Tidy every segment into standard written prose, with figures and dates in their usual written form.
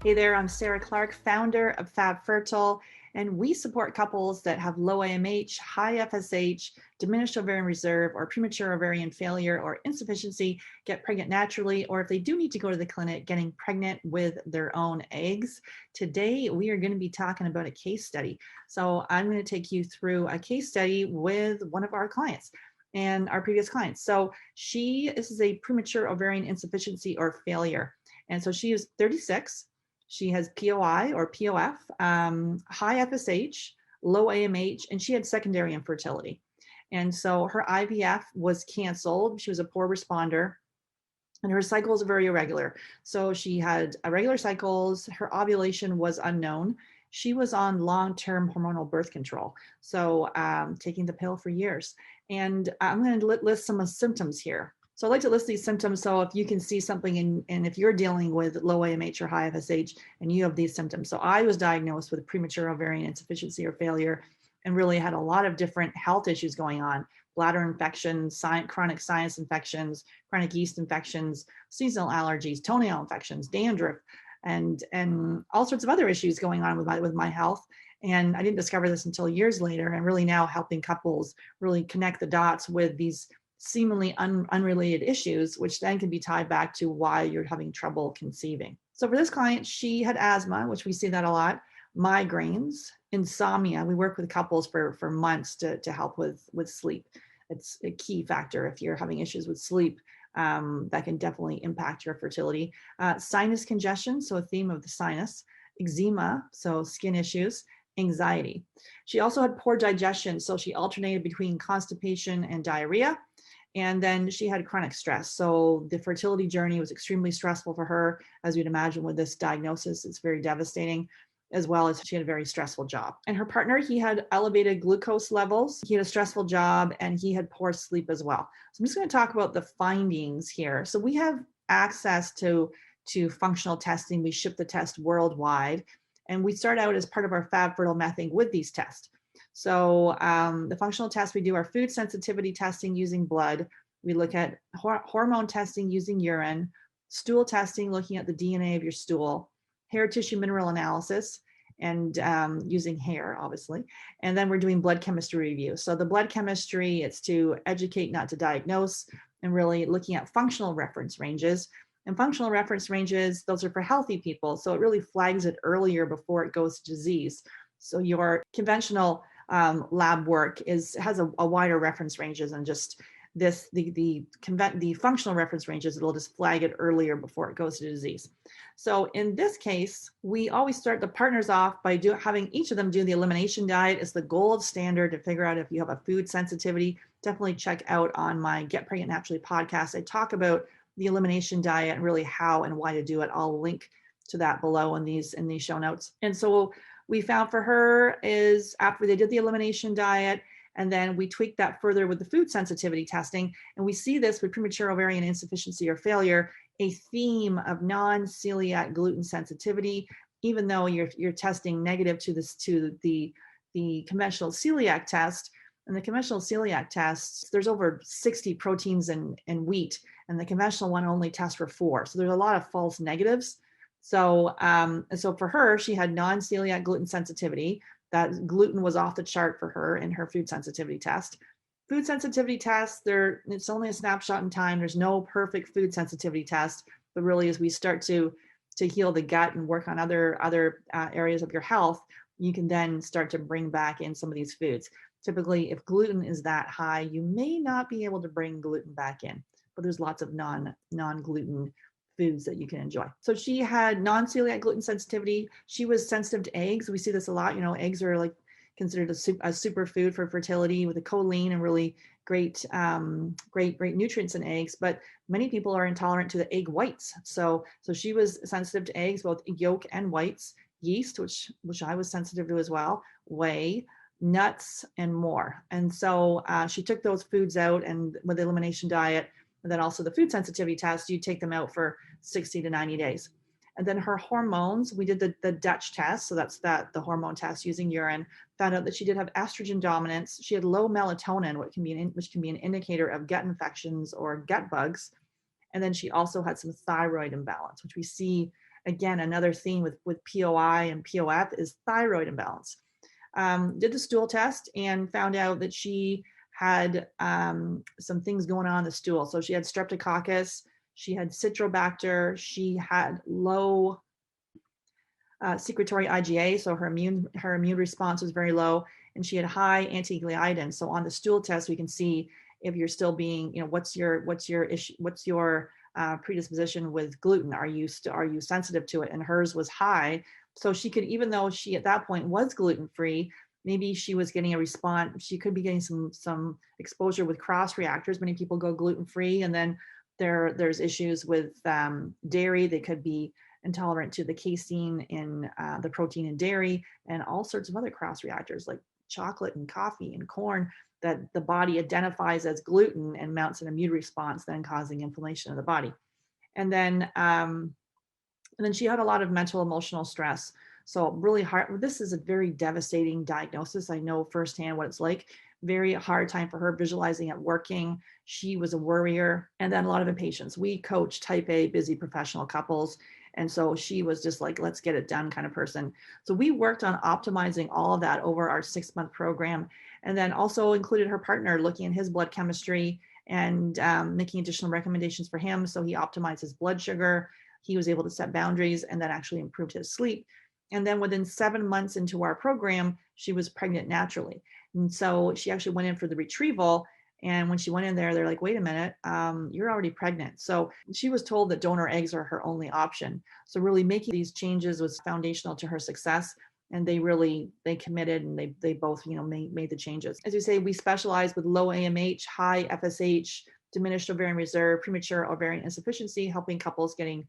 Hey there, I'm Sarah Clark, founder of 𝒑𝒂𝒊𝒅𝒂𝒂𝒂𝒂𝒂𝒂𝒂, and we support couples that have low AMH, high FSH, diminished ovarian reserve, or premature ovarian failure or insufficiency, get pregnant naturally, or if they do need to go to the clinic, getting pregnant with their own eggs. Today, we are going to be talking about a case study. So I'm going to take you through a case study with one of our clients and our previous clients. So this is a premature ovarian insufficiency or failure. And so she is 36. She has POI or POF, high FSH, low AMH, and she had secondary infertility. And so her IVF was canceled. She was a poor responder, and her cycles are very irregular. So she had irregular cycles. Her ovulation was unknown. She was on long-term hormonal birth control, so taking the pill for years. And I'm going to list some symptoms here. So I like to list these symptoms so if you can see something and if you're dealing with low AMH or high FSH and you have these symptoms. So I was diagnosed with premature ovarian insufficiency or failure and really had a lot of different health issues going on: bladder infections, chronic sinus infections, chronic yeast infections, seasonal allergies, toenail infections, dandruff, and all sorts of other issues going on with my health. And I didn't discover this until years later, and really now helping couples really connect the dots with these seemingly unrelated issues, which then can be tied back to why you're having trouble conceiving. So for this client, she had asthma, which we see that a lot, migraines, insomnia. We work with couples for months to help with sleep. It's a key factor. If you're having issues with sleep, that can definitely impact your fertility. Sinus congestion, so a theme of the sinus, eczema, so skin issues, anxiety. She also had poor digestion, so she alternated between constipation and diarrhea. And then she had chronic stress. So the fertility journey was extremely stressful for her. As you'd imagine with this diagnosis, it's very devastating, as well as she had a very stressful job. And her partner, he had elevated glucose levels. He had a stressful job and he had poor sleep as well. So I'm just going to talk about the findings here. So we have access to functional testing. We ship the test worldwide. And we start out as part of our 𝒑𝒂𝒂𝒂𝒂𝒂𝒂𝒂 mething with these tests. So the functional tests, we do our food sensitivity testing using blood. We look at hormone testing using urine, stool testing, looking at the DNA of your stool, hair tissue mineral analysis, and using hair, obviously. And then we're doing blood chemistry review. So the blood chemistry, it's to educate, not to diagnose, and really looking at functional reference ranges. And functional reference ranges, those are for healthy people. So it really flags it earlier before it goes to disease. So your conventional lab work has a wider reference ranges, and just the functional reference ranges, it'll just flag it earlier before it goes to disease. So in this case, we always start the partners off by having each of them do the elimination diet. It's the gold standard to figure out if you have a food sensitivity. Definitely check out on my Get Pregnant Naturally podcast. I talk about the elimination diet and really how and why to do it. I'll link to that below in these show notes. And so we found for her is after they did the elimination diet, and then we tweaked that further with the food sensitivity testing. And we see this with premature ovarian insufficiency or failure, a theme of non-celiac gluten sensitivity, even though you're testing negative to the conventional celiac test. And the conventional celiac tests, there's over 60 proteins in wheat, and the conventional one only tests for 4. So there's a lot of false negatives. So for her, she had non-celiac gluten sensitivity. That gluten was off the chart for her in her food sensitivity test. Food sensitivity tests, it's only a snapshot in time. There's no perfect food sensitivity test, but really as we start to heal the gut and work on other areas of your health, you can then start to bring back in some of these foods. Typically, if gluten is that high, you may not be able to bring gluten back in, but there's lots of non-gluten foods that you can enjoy. So she had non-celiac gluten sensitivity. She was sensitive to eggs. We see this a lot. Eggs are like considered a superfood for fertility with the choline and really great nutrients in eggs. But many people are intolerant to the egg whites. So she was sensitive to eggs, both yolk and whites, yeast, which I was sensitive to as well, whey, nuts, and more. And so she took those foods out, and with the elimination diet, and then also the food sensitivity test, you take them out for 60 to 90 days. And then her hormones, we did the Dutch test. So that's the hormone test using urine, found out that she did have estrogen dominance. She had low melatonin, which can be an indicator of gut infections or gut bugs. And then she also had some thyroid imbalance, which we see again, another theme with POI and POF is thyroid imbalance. Did the stool test and found out that she had some things going on in the stool. So she had streptococcus, she had citrobacter, she had low secretory IgA, so her immune response was very low, and she had high anti-gliadin. So on the stool test, we can see if you're still being, what's your issue, what's your predisposition with gluten? Are you sensitive to it? And hers was high, so she could, even though she at that point was gluten-free, maybe she was getting a response. She could be getting some exposure with cross reactors. Many people go gluten-free, and then there's issues with dairy. They could be intolerant to the casein in the protein in dairy, and all sorts of other cross reactors like chocolate and coffee and corn that the body identifies as gluten and mounts an immune response, then causing inflammation of the body. And then she had a lot of mental emotional stress. So really hard. This is a very devastating diagnosis. I know firsthand what it's like. Very hard time for her visualizing it working. She was a worrier, and then a lot of impatience. We coach type A busy professional couples. And so she was just like, let's get it done kind of person. So we worked on optimizing all of that over our 6-month program, and then also included her partner looking at his blood chemistry and making additional recommendations for him. So he optimized his blood sugar. He was able to set boundaries and then actually improved his sleep. And then within 7 months into our program, she was pregnant naturally. And so she actually went in for the retrieval. And when she went in there, they're like, wait a minute, you're already pregnant. So she was told that donor eggs are her only option. So really making these changes was foundational to her success. And they committed, and they both, made the changes. As you say, we specialize with low AMH, high FSH, diminished ovarian reserve, premature ovarian insufficiency, helping couples getting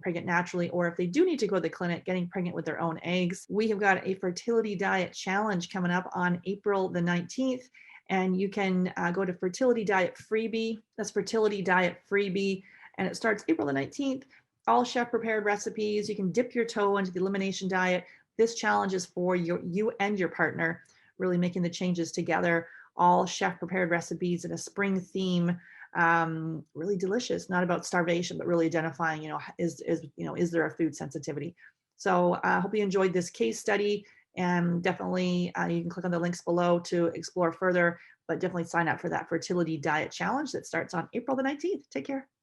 pregnant naturally, or if they do need to go to the clinic, getting pregnant with their own eggs. We have got a fertility diet challenge coming up on April the 19th. And you can go to Fertility Diet Freebie. That's Fertility Diet Freebie. And it starts April the 19th. All chef prepared recipes. You can dip your toe into the elimination diet. This challenge is for you and your partner, really making the changes together. All chef prepared recipes in a spring theme. Really delicious, not about starvation, but really identifying, is there a food sensitivity? So I hope you enjoyed this case study, and definitely you can click on the links below to explore further, but definitely sign up for that fertility diet challenge that starts on April the 19th. Take care.